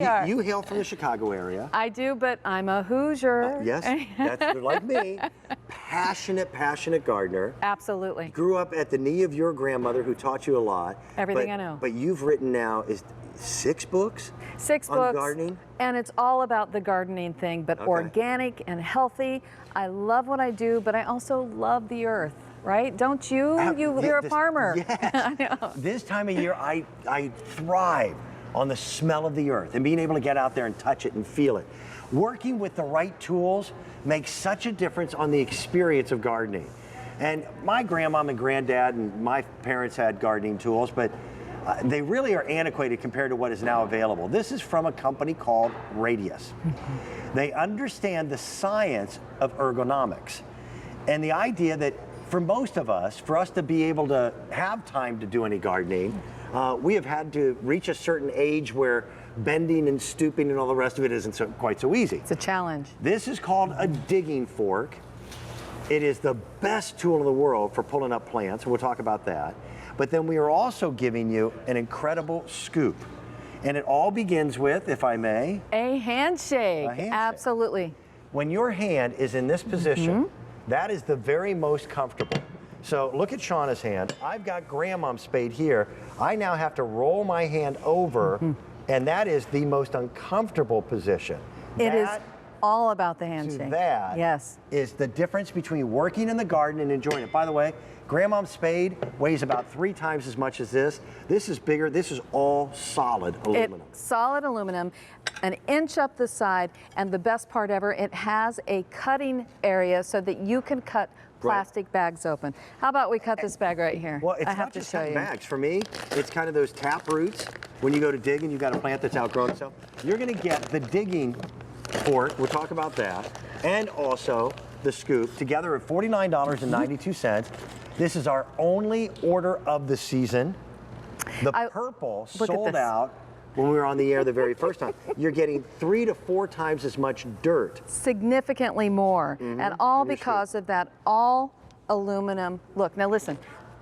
You hail from the Chicago area. I do, but I'm a Hoosier. Yes, that's like me. Passionate gardener. Absolutely. Grew up at the knee of your grandmother who taught you a lot. Everything I know. But you've written now is 6 books? 6 on books. gardening? And it's all about the gardening thing, but organic and healthy. I love what I do, but I also love the earth. Right? Don't you? You're a farmer. Yes. I know. This time of year, I thrive on the smell of the earth and being able to get out there and touch it and feel it. Working with the right tools makes such a difference on the experience of gardening. And my grandmom and granddad and my parents had gardening tools, but they really are antiquated compared to what is now available. This is from a company called Radius. They understand the science of ergonomics and the idea that for most of us, for us to be able to have time to do any gardening, we have had to reach a certain age where bending and stooping and all the rest of it isn't quite so easy. It's a challenge. This is called a digging fork. It is the best tool in the world for pulling up plants, and we'll talk about that. But then we are also giving you an incredible scoop. And it all begins with, if I may, a handshake. Absolutely. When your hand is in this position, that is the very most comfortable. So look at Shauna's hand. I've got grandmom's spade here. I now have to roll my hand over, and that is the most uncomfortable position. It is all about the handshake. That is the difference between working in the garden and enjoying it. By the way, grandmom's spade weighs about 3 times as much as this. This is bigger. This is all solid aluminum. Solid aluminum, an inch up the side, and the best part ever, it has a cutting area so that you can cut plastic bags open. How about we cut this bag right here? Well, it's not just cutting bags. For me, it's kind of those tap roots. When you go to dig and you've got a plant that's outgrown itself, you're going to get the digging fork. We'll talk about that. And also the scoop together at $49.92. This is our only order of the season. The purple sold out when we were on the air the very first time. You're getting 3 to 4 times as much dirt. Significantly more. And all because of that all aluminum. Look, now listen.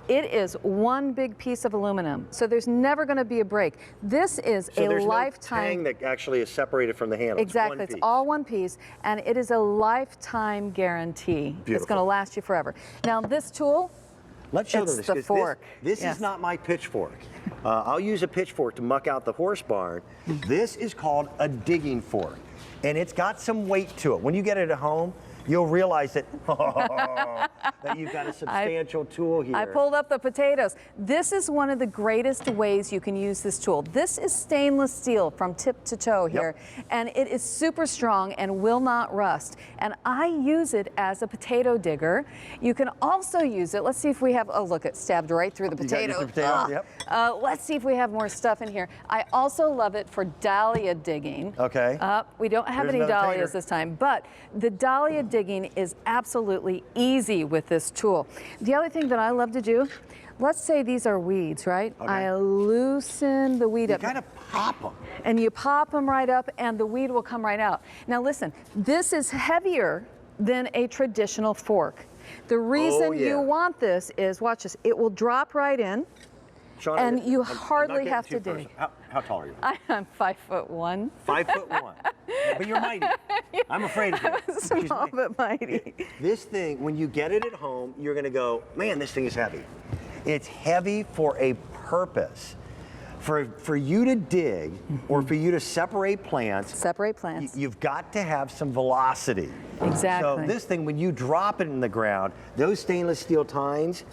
It is one big piece of aluminum, so there's never going to be a break. This is a lifetime. No tang that actually is separated from the handle. Exactly, it's all one piece, and it is a lifetime guarantee. Beautiful. It's going to last you forever. Now, this tool, let's show them this. The fork. This is not my pitchfork. I'll use a pitchfork to muck out the horse barn. This is called a digging fork, and it's got some weight to it. When you get it at home, you'll realize that, that you've got a substantial tool here. I pulled up the potatoes. This is one of the greatest ways you can use this tool. This is stainless steel from tip to toe here, and it is super strong and will not rust. And I use it as a potato digger. You can also use it, let's see if we have, oh look, it stabbed right through the potato. Let's see if we have more stuff in here. I also love it for dahlia digging. Okay. We don't have any dahlias this time, but the dahlia digging is absolutely easy with this tool. The other thing that I love to do, let's say these are weeds, right? I loosen the weed up. You kind of pop them. And you pop them right up and the weed will come right out. Now listen, this is heavier than a traditional fork. The reason you want this is, watch this, it will drop right in. Shauna, and you hardly have to dig. How tall are you? I'm 5'1". 5'1". But you're mighty. I'm afraid of you. I'm small but mighty. This thing, when you get it at home, you're going to go, man, this thing is heavy. It's heavy for a purpose. For you to dig or for you to separate plants, you've got to have some velocity. Exactly. So this thing, when you drop it in the ground, those stainless steel tines,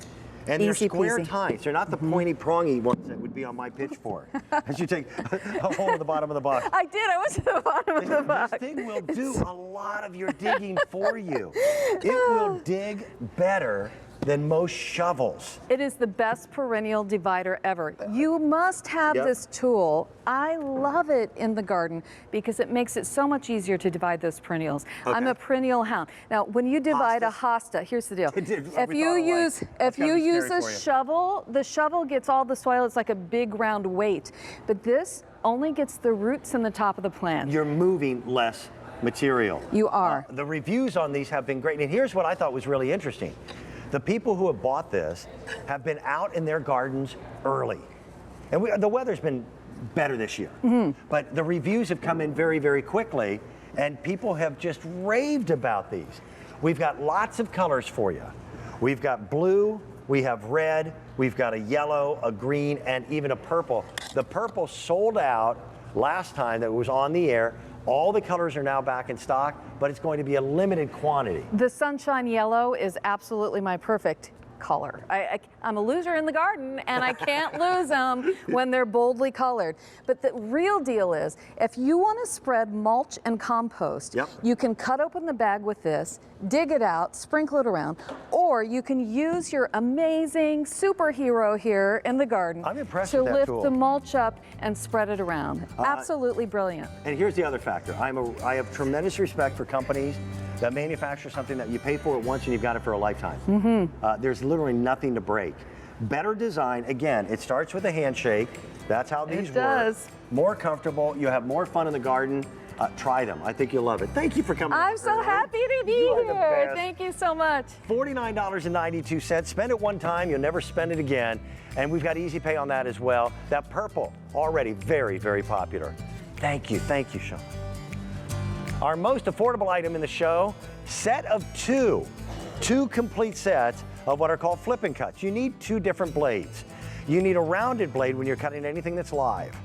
and they're square tines. They're not the pointy, prongy ones that would be on my pitchfork. As you take a hole at the bottom of the box. I did. I went to the bottom of the box. This thing will do a lot of your digging for you. It will dig better than most shovels. It is the best perennial divider ever. You must have this tool. I love it in the garden because it makes it so much easier to divide those perennials. I'm a perennial hound. Now, when you divide a hosta, here's the deal. If you use a shovel, the shovel gets all the soil. It's like a big round weight. But this only gets the roots and the top of the plant. You're moving less material. You are. The reviews on these have been great. And here's what I thought was really interesting. The people who have bought this have been out in their gardens early. And the weather's been better this year. But the reviews have come in very, very quickly, and people have just raved about these. We've got lots of colors for you. We've got blue, we have red, we've got a yellow, a green, and even a purple. The purple sold out last time that was on the air. All the colors are now back in stock, but it's going to be a limited quantity. The sunshine yellow is absolutely my perfect color. I'm a loser in the garden, and I can't lose them when they're boldly colored. But the real deal is, if you want to spread mulch and compost, you can cut open the bag with this, dig it out, sprinkle it around, or you can use your amazing superhero here in the garden I'm impressed to with that lift tool. the mulch up and spread it around. Absolutely brilliant. And here's the other factor. I have tremendous respect for companies that manufacture something that you pay for it once and you've got it for a lifetime. There's literally nothing to break. Better design, again, it starts with a handshake. That's how these work. More comfortable, you have more fun in the garden. Try them. I think you'll love it. Thank you for coming. I'm so happy to be here. Thank you so much. $49.92. Spend it one time, you'll never spend it again. And we've got easy pay on that as well. That purple, already very, very popular. Thank you, Sean. Our most affordable item in the show, set of two complete sets of what are called flip and cuts. You need two different blades. You need a rounded blade when you're cutting anything that's live,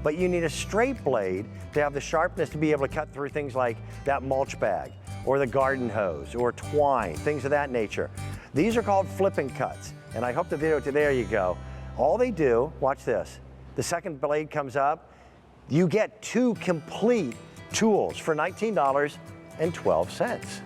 but you need a straight blade to have the sharpness to be able to cut through things like that mulch bag or the garden hose or twine, things of that nature. These are called flip and cuts, and I hope the video, there you go. All they do, watch this, the second blade comes up, you get two complete tools for $19.12.